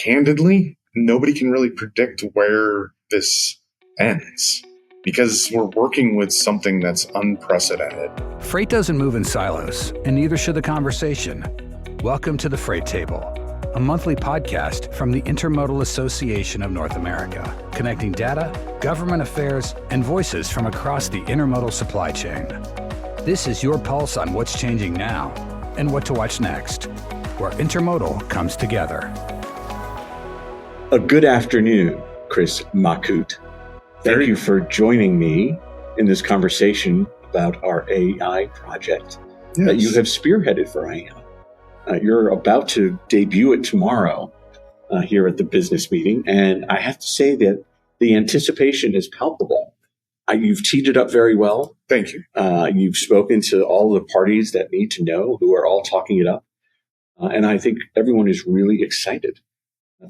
candidly, nobody can really predict where this ends because we're working with something that's unprecedented. Freight doesn't move in silos, and neither should the conversation. Welcome to The Freight Table, a monthly podcast from the Intermodal Association of North America, connecting data, government affairs, and voices from across the intermodal supply chain. This is your pulse on what's changing now and what to watch next, where intermodal comes together. A good afternoon, Chris Machut. Thank you for joining me in this conversation about our AI project that you have spearheaded for IANA. You're about to debut it tomorrow here at the business meeting, and I have to say that the anticipation is palpable. You've teed it up very well. Thank you. You've spoken to all the parties that need to know, who are all talking it up. And I think everyone is really excited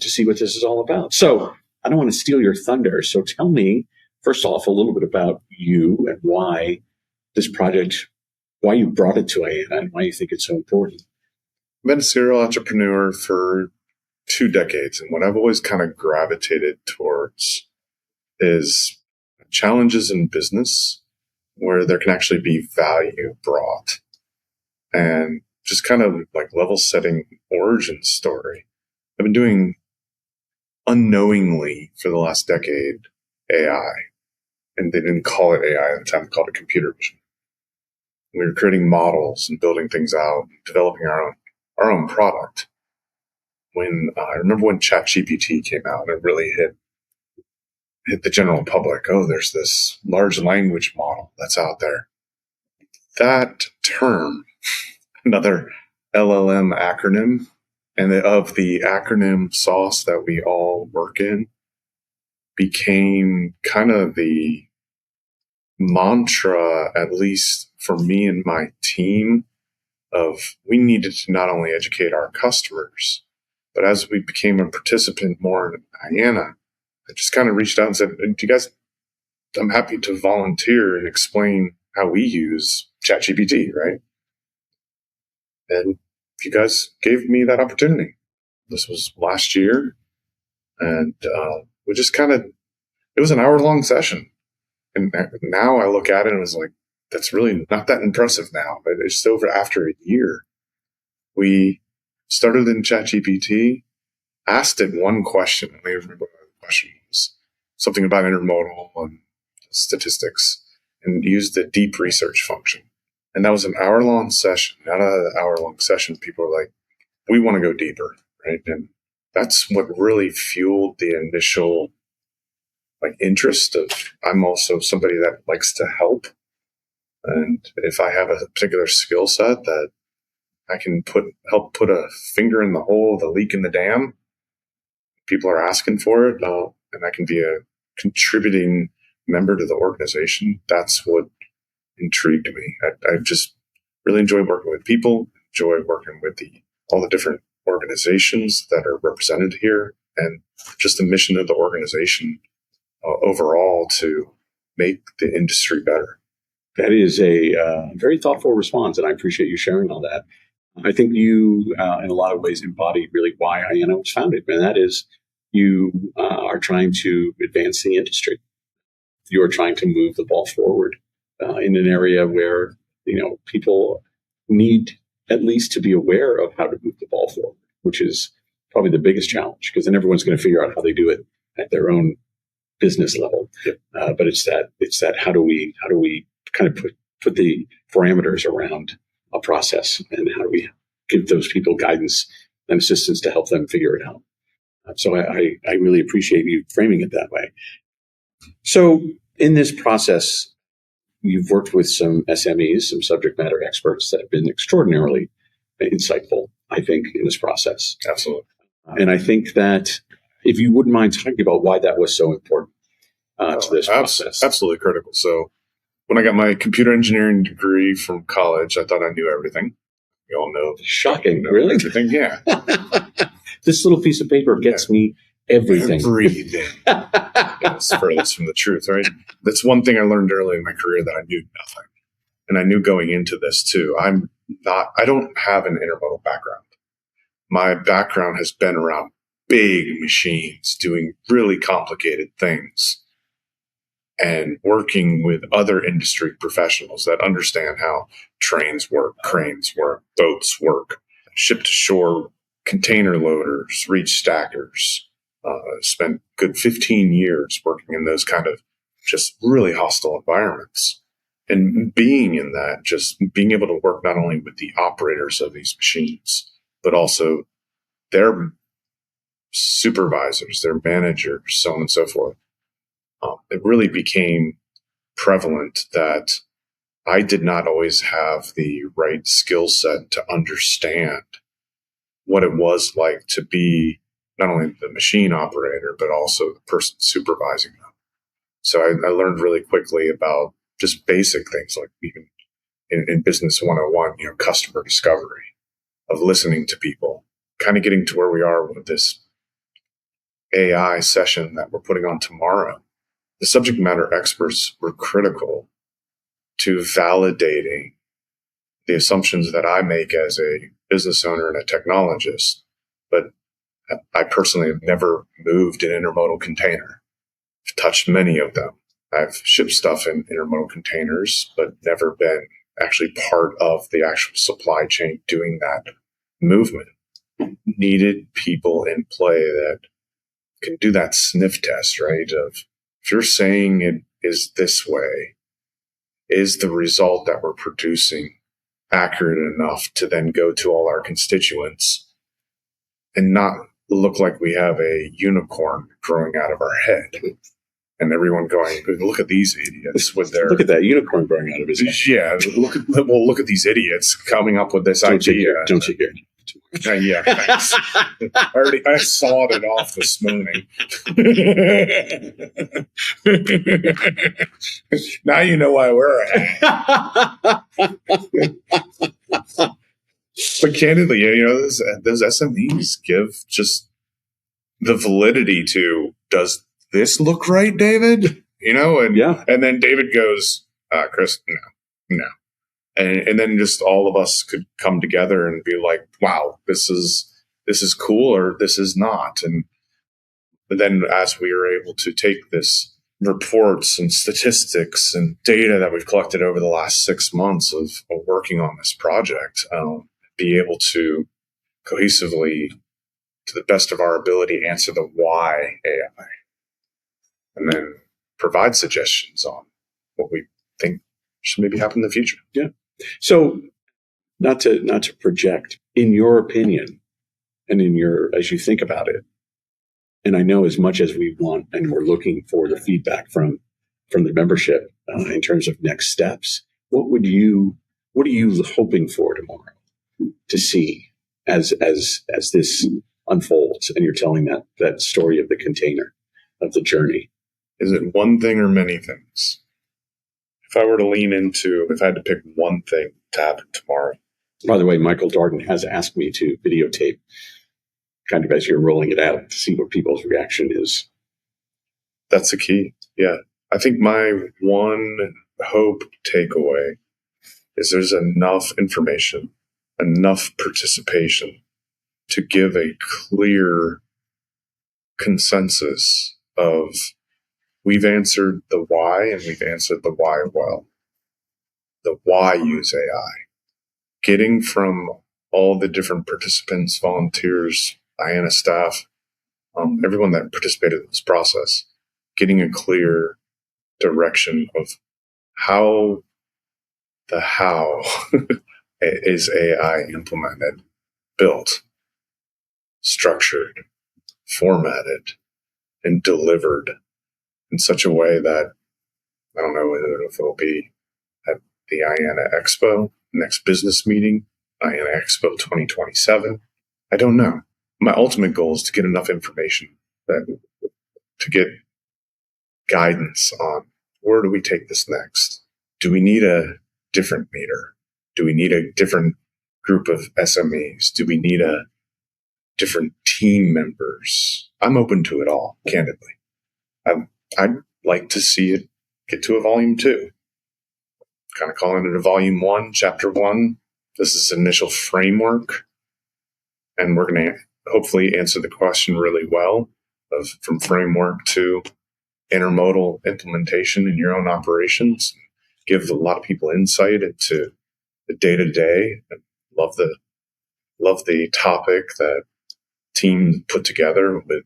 to see what this is all about. So I don't want to steal your thunder. So tell me, first off, a little bit about you and why this project, why you brought it to IANA and why you think it's so important. I've been a serial entrepreneur for 2 decades. And what I've always kind of gravitated towards is challenges in business where there can actually be value brought. And just kind of like level setting origin story. I've been doing unknowingly for the last decade AI, and they didn't call it AI at the time; they called it computer vision. We were creating models and building things out, developing our own product. When I remember when ChatGPT came out, and it really hit the general public. Oh, there's this large language model that's out there. That term. Another LLM acronym, and of the acronym sauce that we all work in, became kind of the mantra, at least for me and my team, of we needed to not only educate our customers, but as we became a participant more in IANA, I just kind of reached out and said, "Do you guys, I'm happy to volunteer and explain how we use ChatGPT, right?" And you guys gave me that opportunity. This was last year. And we just it was an hour-long session. And now I look at it and it's like, that's really not that impressive now. But it's over after a year. We started in ChatGPT, asked it one question. I don't remember what the question was. Something about intermodal and statistics, and used the deep research function. And that was an hour-long session. Out of the hour-long session, people were like, we want to go deeper, right? And that's what really fueled the initial interest of, I'm also somebody that likes to help. And if I have a particular skill set that I can help put a finger in the hole, the leak in the dam, people are asking for it, and I can be a contributing member to the organization, that's what intrigued me. I just really enjoy working with people, enjoy working with all the different organizations that are represented here, and just the mission of the organization overall to make the industry better. That is a very thoughtful response, and I appreciate you sharing all that. I think you, in a lot of ways, embody really why IANA was founded, and that is you are trying to advance the industry. You are trying to move the ball forward in an area where, people need at least to be aware of how to move the ball forward, which is probably the biggest challenge, because then everyone's going to figure out how they do it at their own business level. Yep. But it's that how do we kind of put the parameters around a process, and how do we give those people guidance and assistance to help them figure it out. So I really appreciate you framing it that way. So in this process, you've worked with some SMEs, some subject matter experts that have been extraordinarily insightful, I think, in this process. Absolutely. And I think that if you wouldn't mind talking about why that was so important to this process. Absolutely critical. So when I got my computer engineering degree from college, I thought I knew everything. You all know. Shocking, really? Everything, yeah. This little piece of paper gets me everything. Everything. It's furthest from the truth, right? That's one thing I learned early in my career, that I knew nothing. And I knew going into this too. I don't have an intermodal background. My background has been around big machines doing really complicated things and working with other industry professionals that understand how trains work, cranes work, boats work, ship to shore container loaders, reach stackers. Spent good 15 years working in those kind of just really hostile environments. And being in that, just being able to work not only with the operators of these machines, but also their supervisors, their managers, so on and so forth. It really became prevalent that I did not always have the right skill set to understand what it was like to be not only the machine operator, but also the person supervising them. So I learned really quickly about just basic things like even in Business 101, customer discovery, of listening to people, kind of getting to where we are with this AI session that we're putting on tomorrow. The subject matter experts were critical to validating the assumptions that I make as a business owner and a technologist. But I personally have never moved an intermodal container. I've touched many of them. I've shipped stuff in intermodal containers, but never been actually part of the actual supply chain doing that movement. Needed people in play that can do that sniff test, right? Of if you're saying it is this way, is the result that we're producing accurate enough to then go to all our constituents and not look like we have a unicorn growing out of our head and everyone going, look at these idiots with their... Look at that unicorn growing out of his head. Yeah, look at these idiots coming up with this idea. Don't you get yeah, thanks. I sawed it off this morning. Now you know why we're at. But candidly, those SMEs give just the validity to, does this look right, David? And then David goes, Chris, no. And then just all of us could come together and be like, wow, this is cool, or this is not. And then as we are able to take this reports and statistics and data that we've collected over the last 6 months of working on this project, be able to cohesively, to the best of our ability, answer the why AI, and then provide suggestions on what we think should maybe happen in the future. Yeah. So not to project, in your opinion and as you think about it, and I know as much as we want and we're looking for the feedback from the membership in terms of next steps, what are you hoping for tomorrow to see as this unfolds and you're telling that story of the container, of the journey? Is it one thing or many things? If I were to if I had to pick one thing to happen tomorrow. By the way, Michael Darden has asked me to videotape kind of as you're rolling it out to see what people's reaction is. That's the key. Yeah. I think my one hope takeaway is there's enough information, enough participation to give a clear consensus of we've answered the why and we've answered the why well. The why use AI. Getting from all the different participants, volunteers, IANA staff, everyone that participated in this process, getting a clear direction of how is AI implemented, built, structured, formatted, and delivered in such a way that I don't know if it'll be at the IANA Expo, next business meeting, IANA Expo 2027. I don't know. My ultimate goal is to get enough information to get guidance on where do we take this next? Do we need a different meter? Do we need a different group of SMEs? Do we need a different team members? I'm open to it all, candidly. I'd like to see it get to a volume 2. Kind of calling it a volume 1, chapter 1. This is initial framework. And we're going to hopefully answer the question really well of from framework to intermodal implementation in your own operations, give a lot of people insight into the day-to-day. Love the topic that team put together with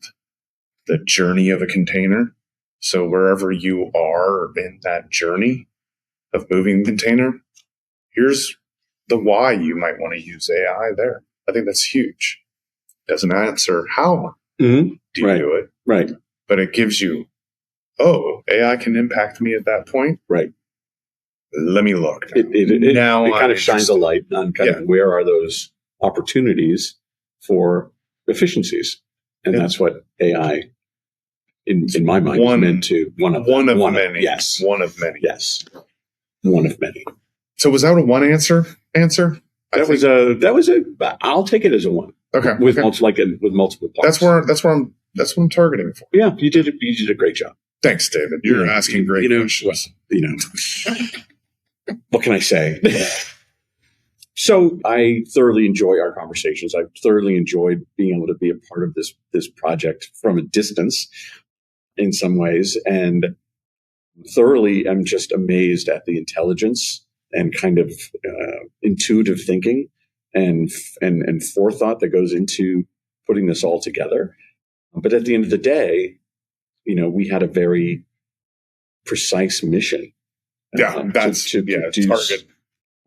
the journey of a container. So wherever you are in that journey of moving the container, here's the why you might want to use AI there. I think that's huge. Doesn't answer how do you do it, right? But it gives you, AI can impact me at that point, right? Let me look. It kind of shines a light on kind of where are those opportunities for efficiencies, and that's what AI, in my mind, is meant to one of many. Yes, one of many. Yes, one of many. So was that a one answer? That was a. I'll take it as a one. Okay. With multiple parts. That's what I'm targeting for. Yeah, you did a great job. Thanks, David. You're asking great questions. What can I say? So I thoroughly enjoy our conversations. I've thoroughly enjoyed being able to be a part of this project from a distance in some ways, and thoroughly am just amazed at the intelligence and kind of intuitive thinking and forethought that goes into putting this all together. But at the end of the day, we had a very precise mission. That's target.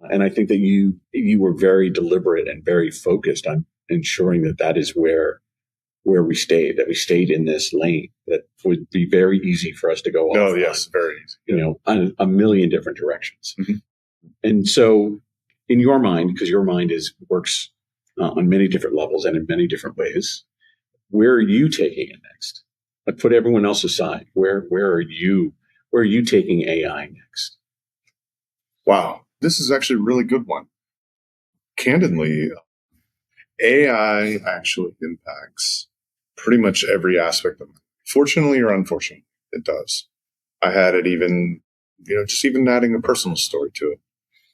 And I think that you were very deliberate and very focused on ensuring that is where we stayed, that we stayed in this lane that would be very easy for us to go off. Oh, yes, very easy. A million different directions. Mm-hmm. And so in your mind, because your mind works on many different levels and in many different ways, where are you taking it next? Like, put everyone else aside. Where are you taking AI next? Wow. This is actually a really good one. Candidly, AI actually impacts pretty much every aspect of it. Fortunately or unfortunately, it does. I had it even, just even adding a personal story to it.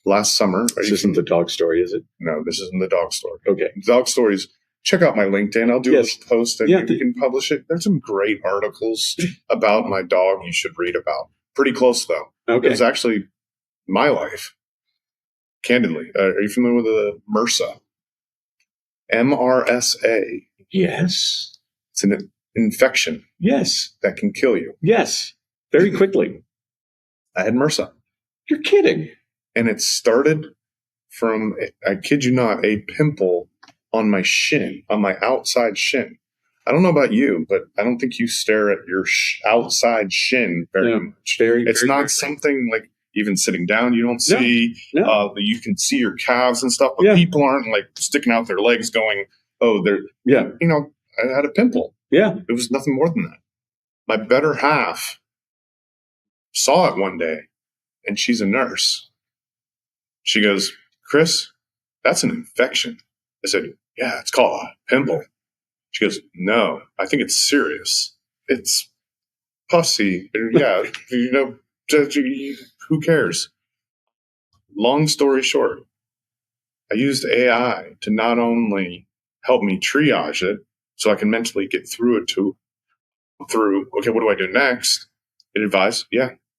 Last summer. This isn't the dog story, is it? No, this isn't the dog story. Okay. Dog stories. Check out my LinkedIn. I'll do a little post and you can publish it. There's some great articles about my dog you should read about. Pretty close, though. Okay. It was actually my life. Candidly. Are you familiar with the MRSA? MRSA. Yes. It's an infection. Yes. That can kill you. Yes. Very quickly. I had MRSA. You're kidding. And it started from, I kid you not, a pimple on my shin, on my outside shin. I don't know about you, but I don't think you stare at your outside shin very much. It's not something like, even sitting down, you don't see. No. You can see your calves and stuff, but people aren't like sticking out their legs going, they're, I had a pimple. Yeah. It was nothing more than that. My better half saw it one day, and she's a nurse. She goes, Chris, that's an infection. I said, yeah, it's called a pimple. She goes, no, I think it's serious. It's pussy. Yeah, who cares? Long story short, I used AI to not only help me triage it so I can mentally get through it okay, what do I do next? It advised,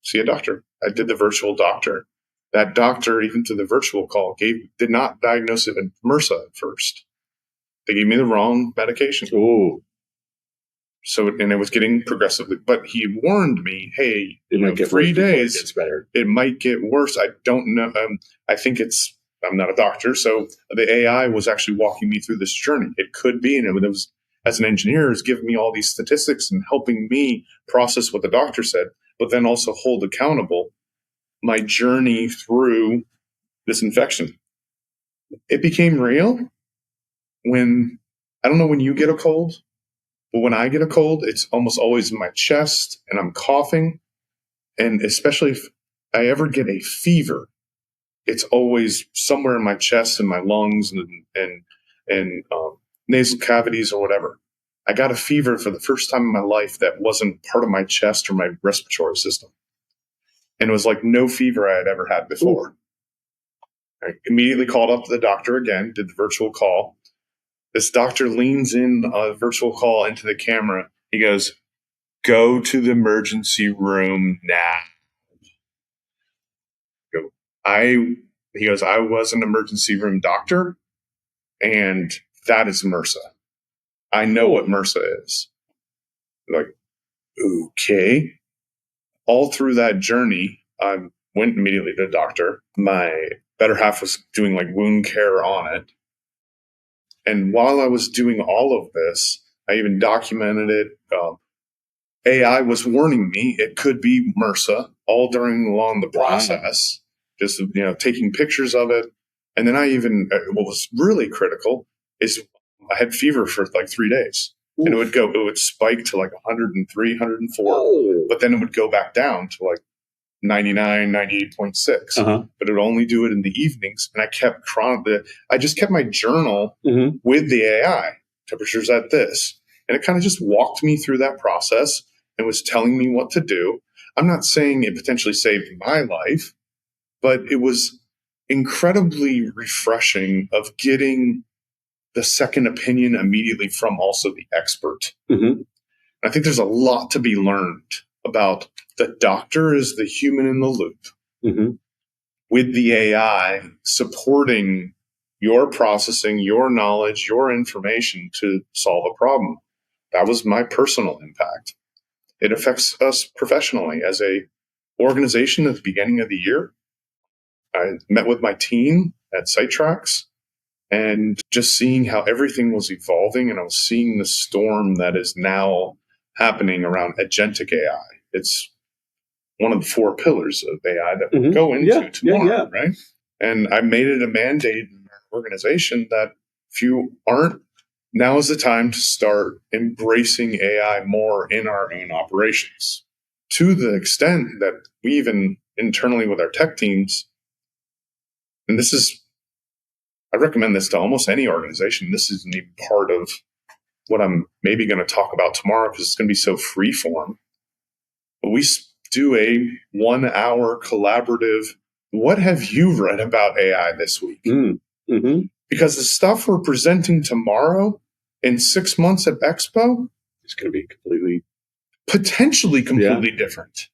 see a doctor. I did the virtual doctor. That doctor, even through the virtual call, did not diagnose it with MRSA at first. They gave me the wrong medication. Oh. So, and it was getting progressively, but he warned me, hey, it might get 3 days, it gets better. It might get worse. I don't know. I think I'm not a doctor. So the AI was actually walking me through this journey. It could be, and it was, as an engineer, is giving me all these statistics and helping me process what the doctor said, but then also hold accountable my journey through this infection. It became real when, I don't know when you get a cold, but when I get a cold, it's almost always in my chest and I'm coughing. And especially if I ever get a fever, it's always somewhere in my chest and my lungs and nasal cavities or whatever. I got a fever for the first time in my life that wasn't part of my chest or my respiratory system. And it was like no fever I had ever had before. I immediately called up the doctor again, did the virtual call. This doctor leans in a virtual call into the camera. He goes, "Go to the emergency room now." He goes, "I was an emergency room doctor, and that is MRSA. I know what MRSA is." I'm like, okay. All through that journey, I went immediately to the doctor. My better half was doing like wound care on it. And while I was doing all of this, I even documented it. AI was warning me it could be MRSA all along the process, just taking pictures of it. And then what was really critical is I had fever for like 3 days. Ooh. And it would spike to like 103, 104, oh. But then it would go back down to like 99, 98.6. Uh-huh. But it would only do it in the evenings. And I just kept my journal with the AI, temperatures at this. And it kind of just walked me through that process and was telling me what to do. I'm not saying it potentially saved my life, but it was incredibly refreshing of getting the second opinion immediately from also the expert. Mm-hmm. I think there's a lot to be learned about the doctor as the human in the loop, with the AI supporting your processing, your knowledge, your information to solve a problem. That was my personal impact. It affects us professionally as a organization at the beginning of the year. I met with my team at SiteTracks and just seeing how everything was evolving, and I was seeing the storm that is now happening around agentic AI. It's one of the 4 pillars of AI that we'll go into tomorrow, right? And I made it a mandate in our organization that if you aren't, now is the time to start embracing AI more in our own operations, to the extent that we even internally with our tech teams, and I recommend this to almost any organization. This isn't even part of what I'm maybe going to talk about tomorrow because it's going to be so free form. But we do a 1-hour collaborative, what have you read about AI this week? Mm-hmm. Because the stuff we're presenting tomorrow in 6 months at Expo is going to be potentially completely different,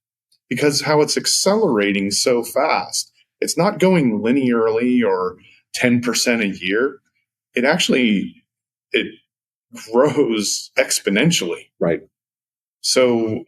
because how it's accelerating so fast. It's not going linearly or 10% a year. It grows exponentially. Right. So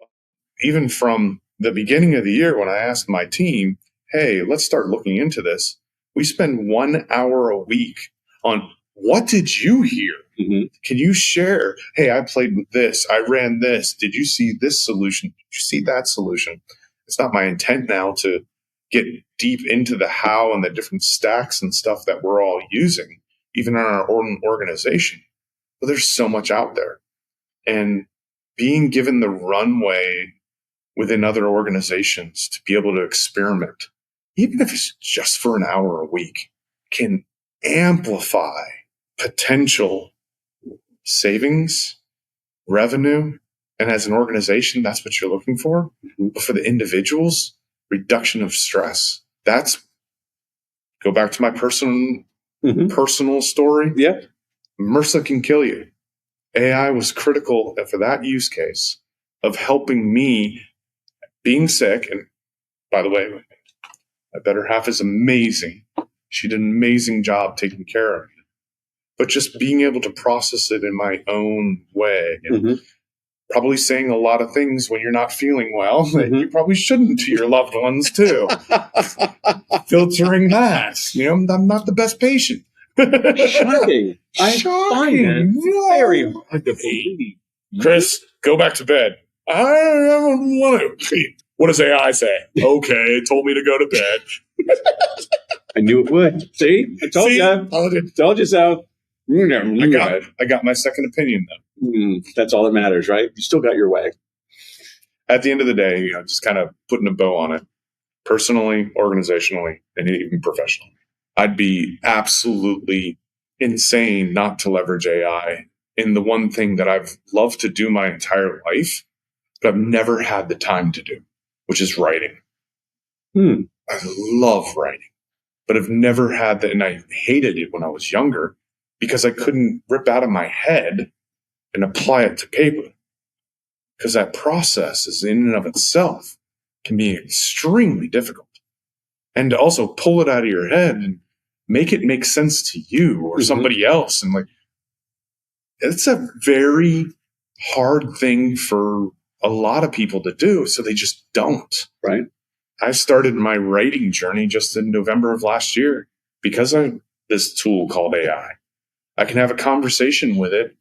even from the beginning of the year, when I asked my team, hey, let's start looking into this, we spend 1 hour a week on what did you hear? Mm-hmm. Can you share? Hey, I played with this. I ran this. Did you see this solution? Did you see that solution? It's not my intent now to get deep into the how and the different stacks and stuff that we're all using, even in our own organization. But there's so much out there. And being given the runway within other organizations to be able to experiment, even if it's just for an hour a week, can amplify potential savings, revenue. And as an organization, that's what you're looking for. Mm-hmm. But for the individuals, reduction of stress. Go back to my personal story. Yeah. MRSA can kill you. AI was critical for that use case of helping me being sick. And by the way, my better half is amazing. She did an amazing job taking care of me. But just being able to process it in my own way and probably saying a lot of things when you're not feeling well that you probably shouldn't to your loved ones too. Filtering that. I'm not the best patient. Shocking. I find it very hard to believe. Chris, go back to bed. I don't want to. What does AI say? Okay, it told me to go to bed. I knew it would. See? I told you. Told you so. I got my second opinion, though. That's all that matters, right? You still got your way. At the end of the day, just kind of putting a bow on it, personally, organizationally, and even professionally. I'd be absolutely insane not to leverage AI in the one thing that I've loved to do my entire life, but I've never had the time to do, which is writing. I love writing, but I've never had that, and I hated it when I was younger. because I couldn't rip out of my head and apply it to paper. Because that process is in and of itself can be extremely difficult. And to also pull it out of your head and make it make sense to you or somebody else. And like, it's a very hard thing for a lot of people to do. So they just don't. Right. I started my writing journey just in November of last year because of this tool called AI. I can have a conversation with it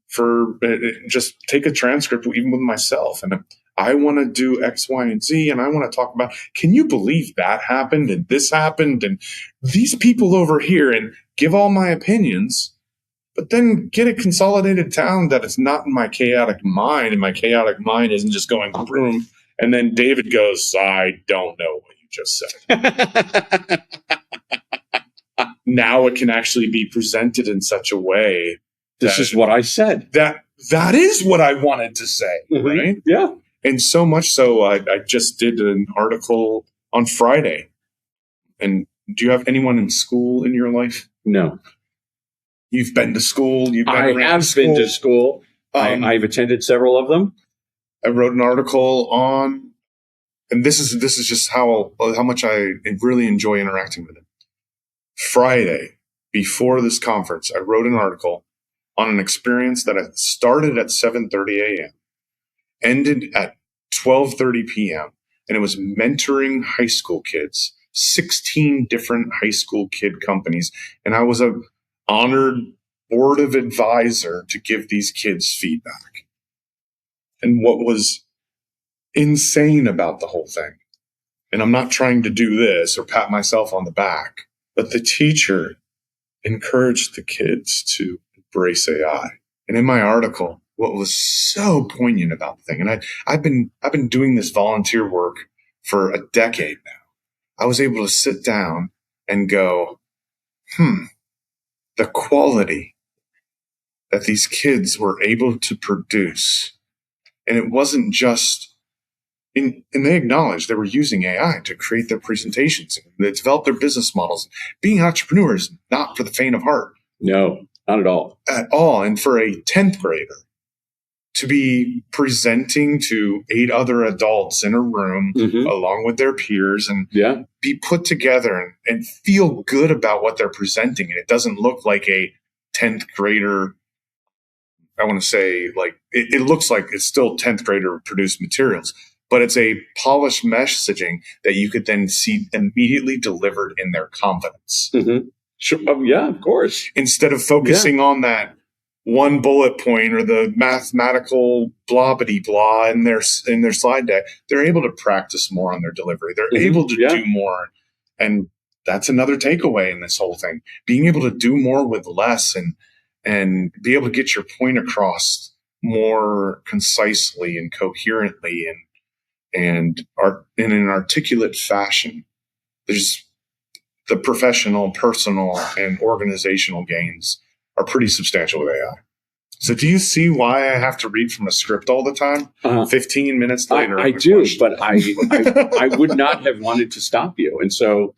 for just take a transcript even with myself. And I want to do X, Y, and Z. And I want to talk about, can you believe that happened and this happened and these people over here, and give all my opinions, but then get it consolidated down that it's not in my chaotic mind. And my chaotic mind isn't just going boom. And then David goes, I don't know what you just said. Now it can actually be presented in such a way. This is what I said. That is what I wanted to say, right? Yeah. And so much so, I just did an article on Friday. And do you have anyone in school in your life? No. You've been to school. I have been to school. I've attended several of them. I wrote an article on, and this is just how much I really enjoy interacting with it. Friday, before this conference, I wrote an article on an experience that started at 7:30 a.m., ended at 12:30 p.m., and it was mentoring high school kids, 16 different high school kid companies, and I was an honored board of advisor to give these kids feedback. And what was insane about the whole thing, and I'm not trying to do this or pat myself on the back, but the teacher encouraged the kids to embrace AI. And in my article, what was so poignant about the thing, and I've been doing this volunteer work for a decade now. I was able to sit down and go, the quality that these kids were able to produce. And it wasn't just, and they acknowledged they were using AI to create their presentations. They developed their business models. Being entrepreneurs, not for the faint of heart. No, not at all. At all. And for a 10th grader to be presenting to 8 other adults in a room along with their peers and be put together and feel good about what they're presenting. And it doesn't look like a 10th grader. I want to say, like, it looks like it's still 10th grader produced materials, but it's a polished messaging that you could then see immediately delivered in their confidence. Sure. Yeah, of course. Instead of focusing on that one bullet point or the mathematical blah-bitty blah in their slide deck, they're able to practice more on their delivery. They're able to do more. And that's another takeaway in this whole thing. Being able to do more with less and be able to get your point across more concisely and coherently and in an articulate fashion. There's the professional, personal, and organizational gains are pretty substantial with AI. So do you see why I have to read from a script all the time? 15 minutes later. I do, but I would not have wanted to stop you. And so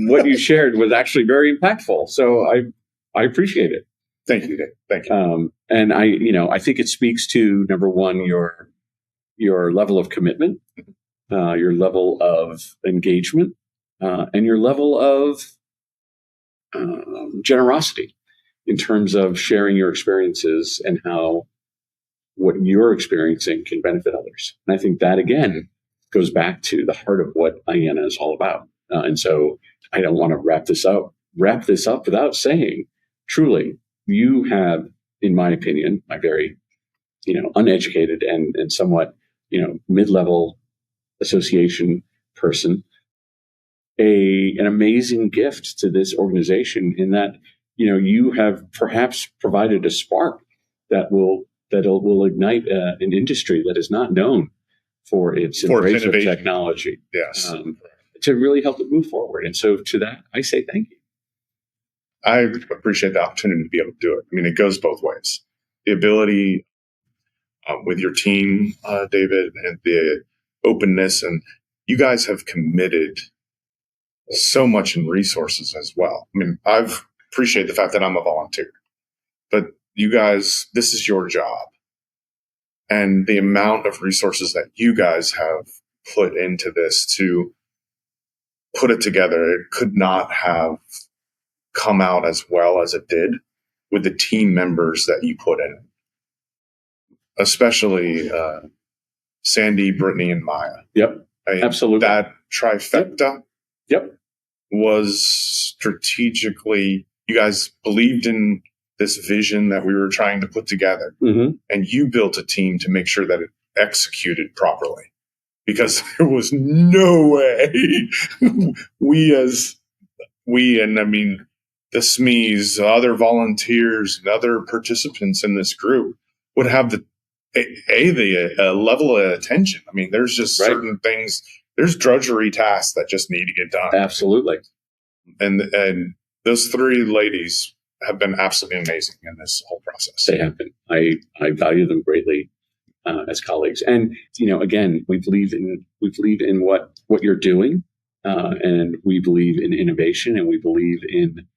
what you shared was actually very impactful. So I appreciate it. Thank you, Dave. Thank you. And I think it speaks to, number one, your level of commitment, your level of engagement, and your level of generosity in terms of sharing your experiences and how what you're experiencing can benefit others. And I think that, again, goes back to the heart of what IANA is all about. And so I don't want to wrap this up without saying, truly, you have, in my opinion, my very, uneducated and somewhat, mid-level association person, an amazing gift to this organization in that, you have perhaps provided a spark that will ignite an industry that is not known for its embrace of technology. Yes. To really help it move forward. And so to that, I say thank you. I appreciate the opportunity to be able to do it. I mean, it goes both ways. The ability with your team, David, and the openness, and you guys have committed so much in resources as well. I mean, I've appreciate the fact that I'm a volunteer, but you guys, this is your job. And the amount of resources that you guys have put into this to put it together, it could not have come out as well as it did with the team members that you put in, especially Sandy, Brittany, and Maya. Yep, absolutely. That trifecta Yep. was strategically, you guys believed in this vision that we were trying to put together, and you built a team to make sure that it executed properly, because there was no way and I mean the SMEs, other volunteers, and other participants in this group would have the level of attention. I mean, there's just certain things, there's drudgery tasks that just need to get done. Absolutely. And those three ladies have been absolutely amazing in this whole process. They have been. I value them greatly as colleagues. And, again, we believe in what you're doing, and we believe in innovation, and we believe in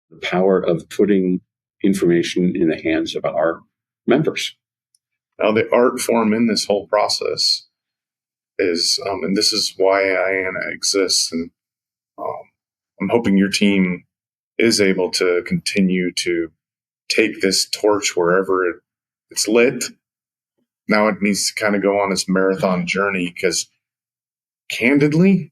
the power of putting information in the hands of our members. Now, the art form in this whole process is, and this is why IANA exists, and I'm hoping your team is able to continue to take this torch wherever it's lit. Now it needs to kind of go on this marathon journey, because candidly,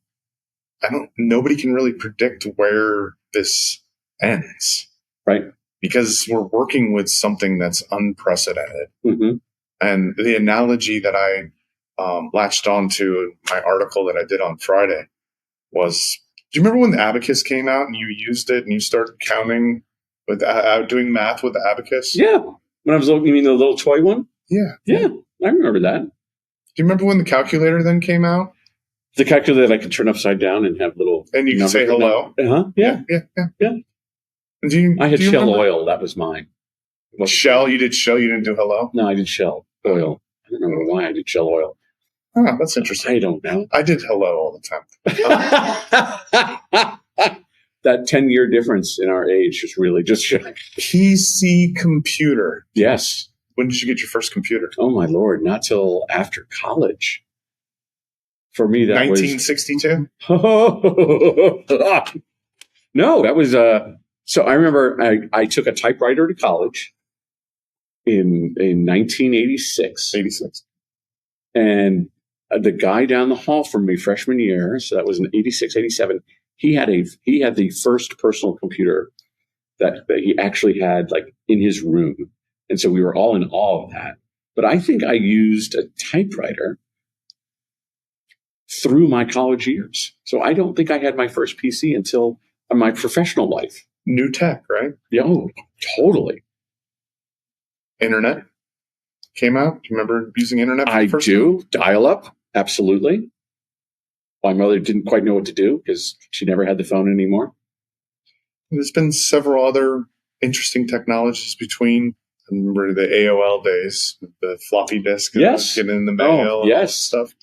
nobody can really predict where this ends. Right. Because we're working with something that's unprecedented. And the analogy that I latched onto in my article that I did on Friday was, do you remember when the abacus came out and you used it and you started counting with doing math with the abacus? Yeah. When I was looking, you mean the little toy one? Yeah. Yeah. I remember that. Do you remember when the calculator then came out? The calculator that I could turn upside down and have little. And you could say hello. Yeah. And I had Shell oil. That was mine. Shell? You did Shell? You didn't do hello? No, I did Shell oil. I don't remember why I did Shell oil. Oh, that's interesting. I don't know. I did hello all the time. That 10-year difference in our age is really just shocking. PC computer. Yes. When did you get your first computer? Oh, my Lord. Not till after college. For me, that 1962? was... No, that was... So I remember I took a typewriter to college in 1986. 86. And the guy down the hall from me freshman year, so that was in 86, 87, he had the first personal computer that he actually had like in his room. And so we were all in awe of that. But I think I used a typewriter through my college years. So I don't think I had my first PC until my professional life. New tech, right? Yeah, oh, totally. Internet came out. Do you remember using internet for the first time? Dial-up, absolutely. My mother didn't quite know what to do because she never had the phone anymore. There's been several other interesting technologies between. I remember the AOL days, the floppy disk, getting in the mail, and all that stuff,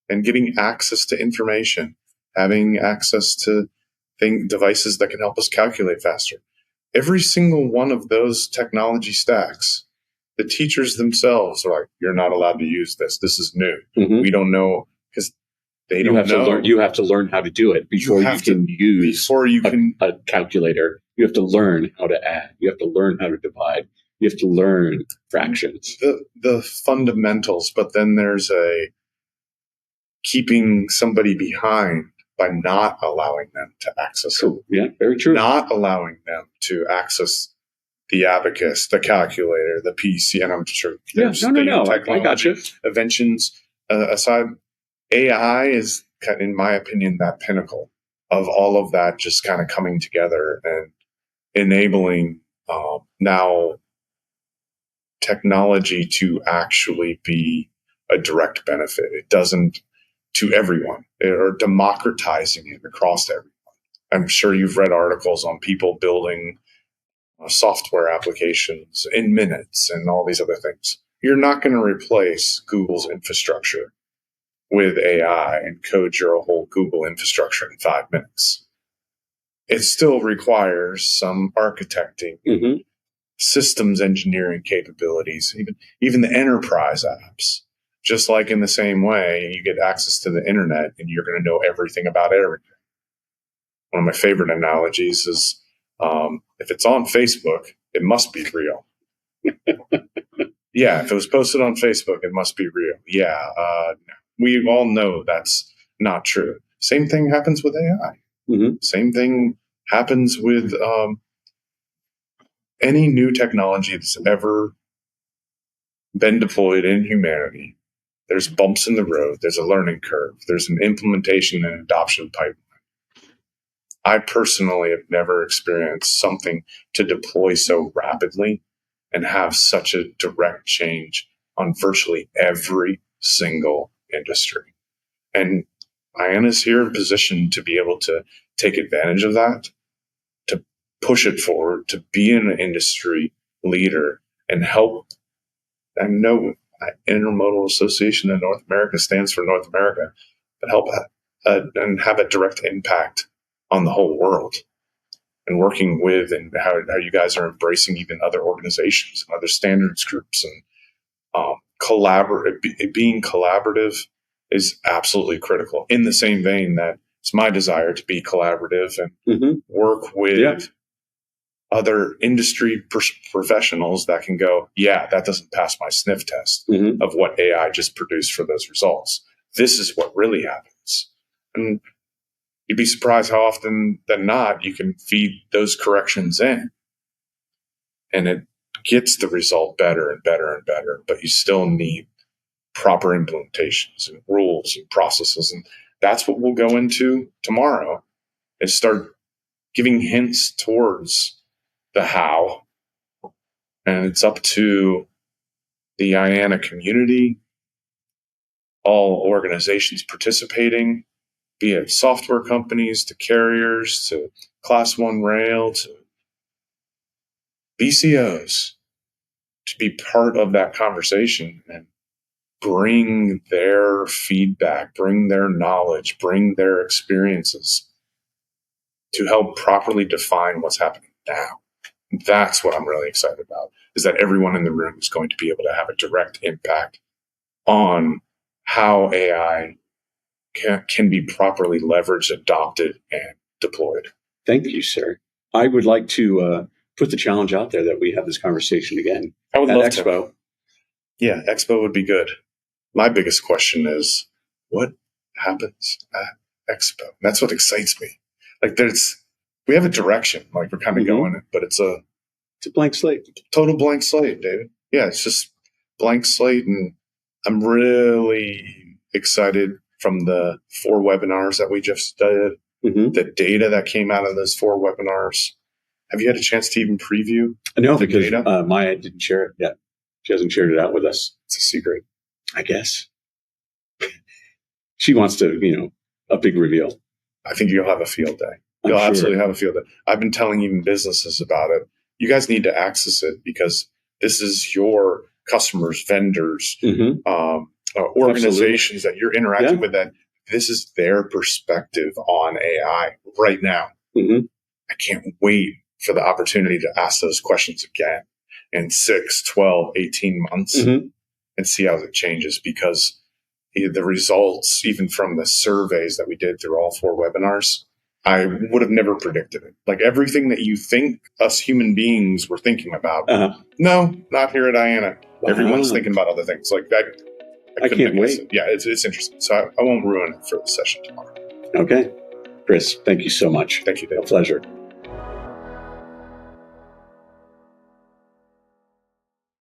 and getting access to information, having access to devices that can help us calculate faster. Every single one of those technology stacks, the teachers themselves are like, "You're not allowed to use this. This is new. We don't know," because they don't know. You have to learn how to do it before you can use a calculator. You have to learn how to add. You have to learn how to divide. You have to learn fractions. The fundamentals, but then there's a keeping somebody behind by not allowing them to access it. Yeah, very true. Not allowing them to access the abacus, the calculator, the PC, and I'm sure there's I got you. Inventions aside, AI is, in my opinion, that pinnacle of all of that just kind of coming together and enabling now technology to actually be a direct benefit. It doesn't to everyone, or democratizing it across everyone. I'm sure you've read articles on people building software applications in minutes and all these other things. You're not going to replace Google's infrastructure with AI and code your whole Google infrastructure in 5 minutes. it still requires some architecting, systems engineering capabilities, even the enterprise apps. Just like in the same way, you get access to the internet and you're going to know everything about everything. One of my favorite analogies is if it's on Facebook, it must be real. Yeah, if it was posted on Facebook, it must be real. Yeah, we all know that's not true. Same thing happens with AI. Same thing happens with any new technology that's ever been deployed in humanity. There's bumps in the road. There's a learning curve. There's an implementation and adoption pipeline. I personally have never experienced something to deploy so rapidly and have such a direct change on virtually every single industry. And IANA's here in position to be able to take advantage of that, to push it forward, to be an industry leader and help. I know Intermodal Association in North America stands for North America, but help and have a direct impact on the whole world, and working with and how you guys are embracing even other organizations and other standards groups, and being collaborative is absolutely critical. In the same vein that it's my desire to be collaborative and work with other industry professionals that can go, yeah, that doesn't pass my sniff test of what AI just produced for those results. This is what really happens. And you'd be surprised how often than not you can feed those corrections in and it gets the result better and better and better, but you still need proper implementations and rules and processes. And that's what we'll go into tomorrow, is start giving hints towards the how. And it's up to the IANA community, all organizations participating, be it software companies to carriers to Class 1 rail to BCOs, to be part of that conversation and bring their feedback, bring their knowledge, bring their experiences to help properly define what's happening now. That's what I'm really excited about, is that everyone in the room is going to be able to have a direct impact on how AI can be properly leveraged, adopted, and deployed. Thank you, sir. I would like to put the challenge out there that we have this conversation again. I would at love Expo. to. Yeah, Expo would be good. My biggest question is, what happens at Expo? That's what excites me. Like, we have a direction, like we're kind of going, but it's a blank slate. Total blank slate, David. Yeah, it's just blank slate, and I'm really excited from the 4 webinars that we just did, the data that came out of those 4 webinars. Have you had a chance to even preview? No, because Maya didn't share it yet. She hasn't shared it out with us. It's a secret, I guess. She wants to, a big reveal. I think you'll have a field day. You'll absolutely have a field day. I've been telling even businesses about it. You guys need to access it because this is your customers, vendors, organizations that you're interacting with, that this is their perspective on AI right now. I can't wait for the opportunity to ask those questions again in 6, 12, 18 months and see how it changes, because the results, even from the surveys that we did through all 4 webinars, I would have never predicted it. Like, everything that you think us human beings were thinking about, no, not here at IANA. Wow. Everyone's thinking about other things. Like, I can't wait. Yeah, it's interesting. So I won't ruin it for the session tomorrow. Okay. Chris, thank you so much. Thank you, Dave. A pleasure.